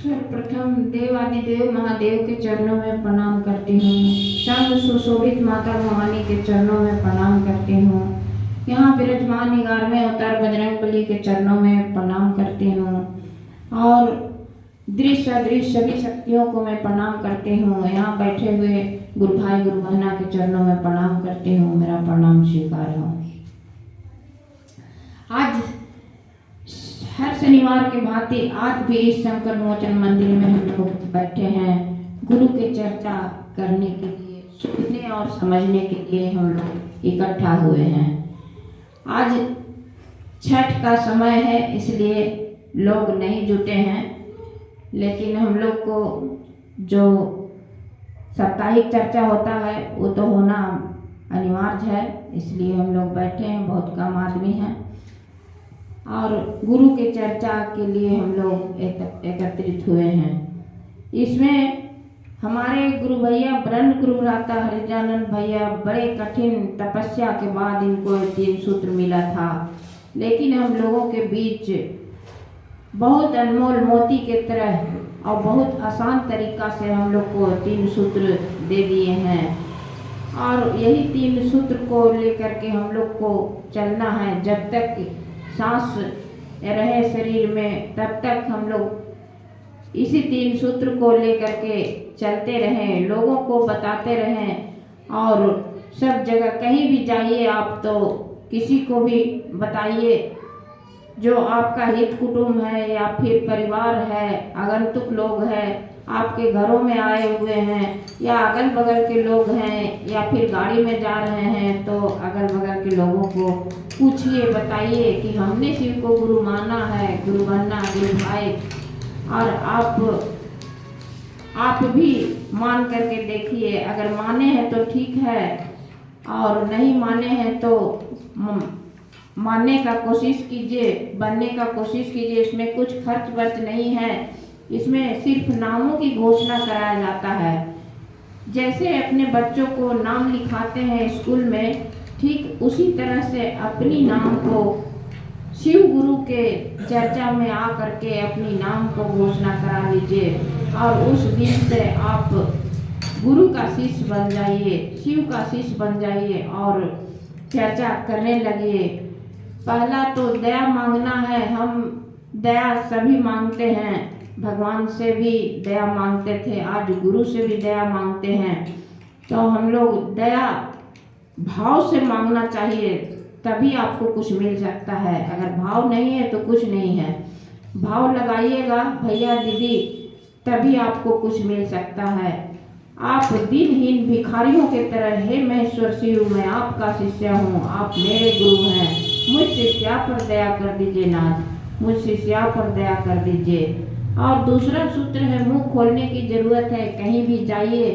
सर्वप्रथम देवादिदेव महादेव के चरणों में प्रणाम करती हूँ। चंद्र सुशोभित माता भवानी के चरणों में प्रणाम करती हूँ। यहाँ विराजमान 11वें अवतार बजरंगबली के चरणों में प्रणाम करती हूँ और दृश्य अदृश्य सभी शक्तियों को मैं प्रणाम करती हूँ। यहाँ बैठे हुए गुरु भाई गुरु बहना के चरणों में प्रणाम करती हूँ। मेरा प्रणाम स्वीकार हो। आज हर शनिवार के भांति आज भी इस शंकर मोचन मंदिर में हम लोग बैठे हैं गुरु की चर्चा करने के लिए, सुनने और समझने के लिए हम लोग इकट्ठा हुए हैं। आज छठ का समय है इसलिए लोग नहीं जुटे हैं, लेकिन हम लोग को जो साप्ताहिक चर्चा होता है वो तो होना अनिवार्य है, इसलिए हम लोग बैठे हैं। बहुत कम आदमी हैं और गुरु की चर्चा के लिए हम लोग एकत्रित हुए हैं। इसमें हमारे गुरु भैया ब्रह्म गुरु भ्राता हरिजानंद भैया बड़े कठिन तपस्या के बाद इनको 3 सूत्र मिला था, लेकिन हम लोगों के बीच बहुत अनमोल मोती के तरह और बहुत आसान तरीका से हम लोग को 3 सूत्र दे दिए हैं और यही 3 सूत्र को लेकर के हम लोग को चलना है। जब तक सांस रहे शरीर में तब तक हम लोग इसी 3 सूत्र को लेकर के चलते रहें, लोगों को बताते रहें और सब जगह कहीं भी जाइए आप तो किसी को भी बताइए जो आपका हित कुटुंब है या फिर परिवार है, आगंतुक लोग हैं, आपके घरों में आए हुए हैं या अगल बगल के लोग हैं या फिर गाड़ी में जा रहे हैं, तो अगल बगल के लोगों को पूछिए, बताइए कि हमने शिव को गुरु माना है, गुरु बनना गुरु भाई। और आप भी मान करके देखिए, अगर माने हैं तो ठीक है और नहीं माने हैं तो मानने का कोशिश कीजिए, बनने का कोशिश कीजिए। इसमें कुछ खर्च वर्च नहीं है, इसमें सिर्फ नामों की घोषणा कराया जाता है। जैसे अपने बच्चों को नाम लिखाते हैं स्कूल में, ठीक उसी तरह से अपनी नाम को शिव गुरु के चर्चा में आ करके अपनी नाम को घोषणा करा लीजिए और उस दिन से आप गुरु का शिष्य बन जाइए, शिव का शिष्य बन जाइए और चर्चा करने लगिए। पहला तो दया मांगना है। हम दया सभी मांगते हैं, भगवान से भी दया मांगते थे, आज गुरु से भी दया मांगते हैं। तो हम लोग दया भाव से मांगना चाहिए, तभी आपको कुछ मिल सकता है। अगर भाव नहीं है तो कुछ नहीं है। भाव लगाइएगा भैया दीदी, तभी आपको कुछ मिल सकता है। आप दिनहीन भिखारियों के तरह, हे महेश्वर शिव मैं आपका शिष्य हूँ, आप मेरे गुरु हैं, मुझ शिष्या पर दया कर दीजिए नाथ, मुझ शिष्या पर दया कर दीजिए। और दूसरा सूत्र है, मुंह खोलने की जरूरत है। कहीं भी जाइए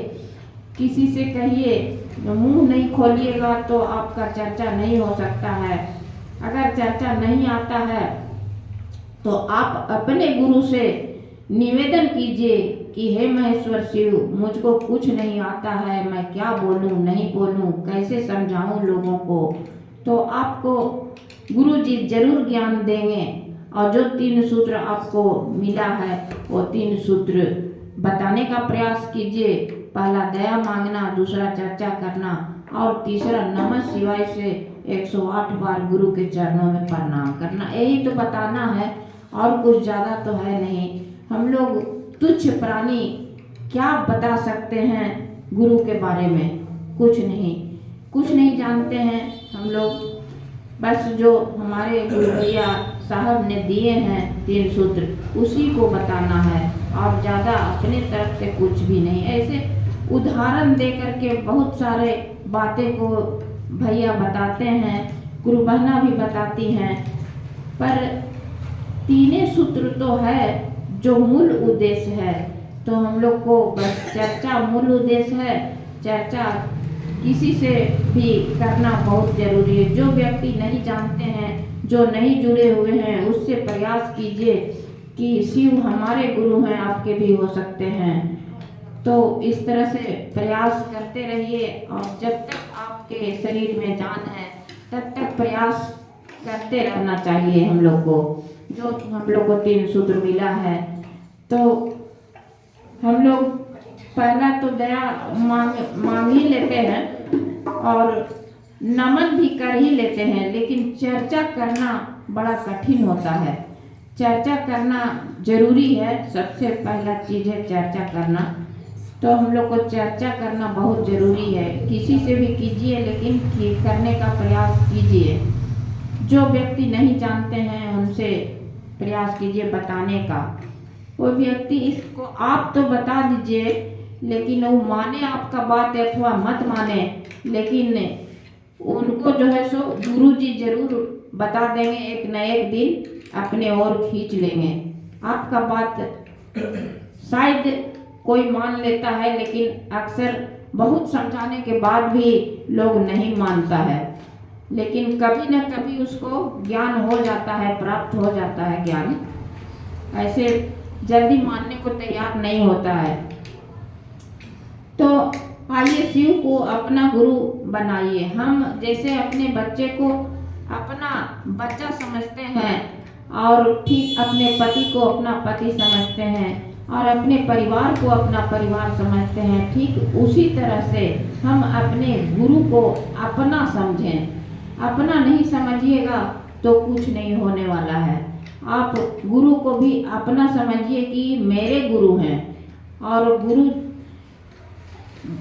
किसी से कहिए, मुंह नहीं खोलिएगा तो आपका चर्चा नहीं हो सकता है। अगर चर्चा नहीं आता है तो आप अपने गुरु से निवेदन कीजिए कि हे महेश्वर शिव मुझको कुछ नहीं आता है, मैं क्या बोलूं नहीं बोलूं, कैसे समझाऊं लोगों को। तो आपको गुरु जी जरूर ज्ञान देंगे और जो 3 सूत्र आपको मिला है वो 3 सूत्र बताने का प्रयास कीजिए। पहला दया मांगना, दूसरा चर्चा करना और तीसरा नमः शिवाय से 108 बार गुरु के चरणों में प्रणाम करना। यही तो बताना है और कुछ ज़्यादा तो है नहीं। हम लोग तुच्छ प्राणी क्या बता सकते हैं गुरु के बारे में? कुछ नहीं जानते हैं हम लोग। बस जो हमारे गुरु भैया साहब ने दिए हैं 3 सूत्र, उसी को बताना है और ज़्यादा अपने तरफ से कुछ भी नहीं। ऐसे उदाहरण दे करके बहुत सारे बातें को भैया बताते हैं, गुरु बहना भी बताती हैं, पर 3 सूत्र तो है जो मूल उद्देश्य है। तो हम लोग को बस चर्चा मूल उद्देश्य है। चर्चा किसी से भी करना बहुत जरूरी है। जो व्यक्ति नहीं जानते हैं, जो नहीं जुड़े हुए हैं, उससे प्रयास कीजिए कि शिव हमारे गुरु हैं, आपके भी हो सकते हैं। तो इस तरह से प्रयास करते रहिए और जब तक आपके शरीर में जान है तब तक प्रयास करते रहना चाहिए हम लोग को। जो हम लोग को 3 सूत्र मिला है तो हम लोग पहला तो दया मांग ही लेते हैं और नमन भी कर ही लेते हैं, लेकिन चर्चा करना बड़ा कठिन होता है। चर्चा करना जरूरी है, सबसे पहला चीज़ है चर्चा करना। तो हम लोग को चर्चा करना बहुत ज़रूरी है। किसी से भी कीजिए, लेकिन करने का प्रयास कीजिए। जो व्यक्ति नहीं जानते हैं उनसे प्रयास कीजिए बताने का। वो व्यक्ति इसको आप तो बता दीजिए, लेकिन वो माने आपका बात अथवा मत माने, लेकिन उनको जो है सो गुरु जी जरूर बता देंगे, एक न एक दिन अपने ओर खींच लेंगे। आपका बात शायद कोई मान लेता है, लेकिन अक्सर बहुत समझाने के बाद भी लोग नहीं मानता है। लेकिन कभी न कभी उसको ज्ञान हो जाता है, प्राप्त हो जाता है ज्ञान। ऐसे जल्दी मानने को तैयार नहीं होता है। तो आइए शिव को अपना गुरु बनाइए। हम जैसे अपने बच्चे को अपना बच्चा समझते हैं और ठीक अपने पति को अपना पति समझते हैं और अपने परिवार को अपना परिवार समझते हैं, ठीक उसी तरह से हम अपने गुरु को अपना समझें। अपना नहीं समझिएगा तो कुछ नहीं होने वाला है। आप गुरु को भी अपना समझिए कि मेरे गुरु हैं। और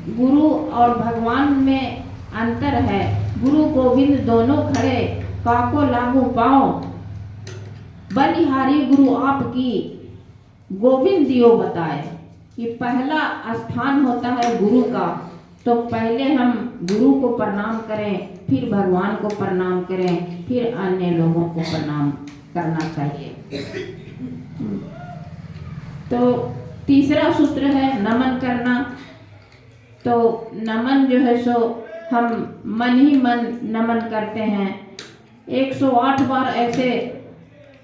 गुरु और भगवान में अंतर है। गुरु गोविंद दोनों खड़े, काको लागू पाओ, बलिहारी गुरु आपकी गोविंद दियो बताए। कि पहला स्थान होता है गुरु का, तो पहले हम गुरु को प्रणाम करें, फिर भगवान को प्रणाम करें, फिर अन्य लोगों को प्रणाम करना चाहिए। तो तीसरा सूत्र है नमन करना। तो नमन जो है सो हम मन ही मन नमन करते हैं। 108 बार ऐसे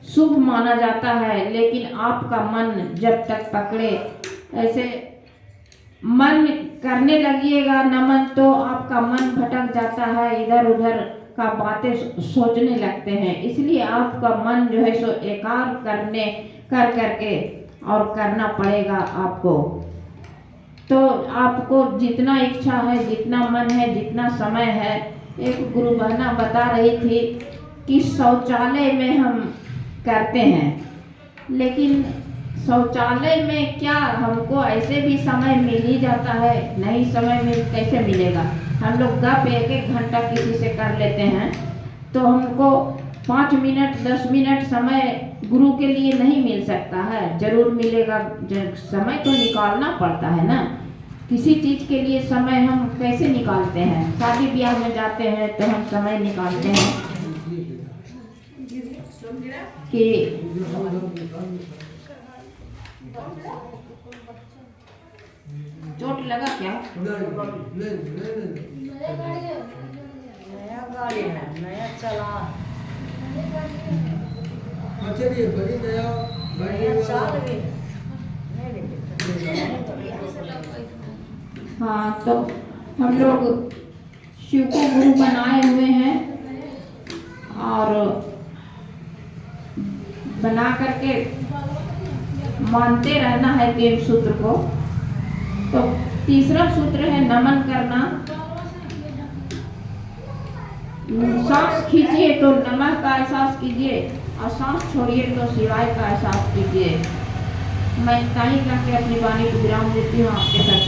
शुभ माना जाता है, लेकिन आपका मन जब तक पकड़े, ऐसे मन करने लगिएगा नमन तो आपका मन भटक जाता है, इधर उधर का बातें सोचने लगते हैं। इसलिए आपका मन जो है सो एकाग्र कर करके और करना पड़ेगा आपको। तो आपको जितना इच्छा है, जितना मन है, जितना समय है। एक गुरु बहना बता रही थी कि शौचालय में हम करते हैं, लेकिन शौचालय में क्या हमको ऐसे भी समय मिल ही जाता है? नहीं, समय कैसे मिलेगा? हम लोग गप एक घंटा किसी से कर लेते हैं, तो हमको 5 मिनट 10 मिनट समय गुरु के लिए नहीं मिल सकता है। जरूर मिलेगा, समय तो निकालना पड़ता है ना। किसी चीज के लिए समय हम कैसे निकालते हैं? शादी ब्याह में जाते हैं तो हम समय निकालते हैं कि चोट लगा क्या? नया गाड़ी है, नया चला, चलिए बड़ी नया नया चाल भी। हाँ, तो हम लोग शिव को गुरु बनाए हुए हैं और बना करके मानते रहना है 3 सूत्र को। तो तीसरा सूत्र है नमन करना। सांस खींचिए तो नमः का एहसास कीजिए और सांस छोड़िए तो शिवाय का एहसास कीजिए। मैं इतना ही करके अपनी वाणी को विराम देती हूँ। आपके साथ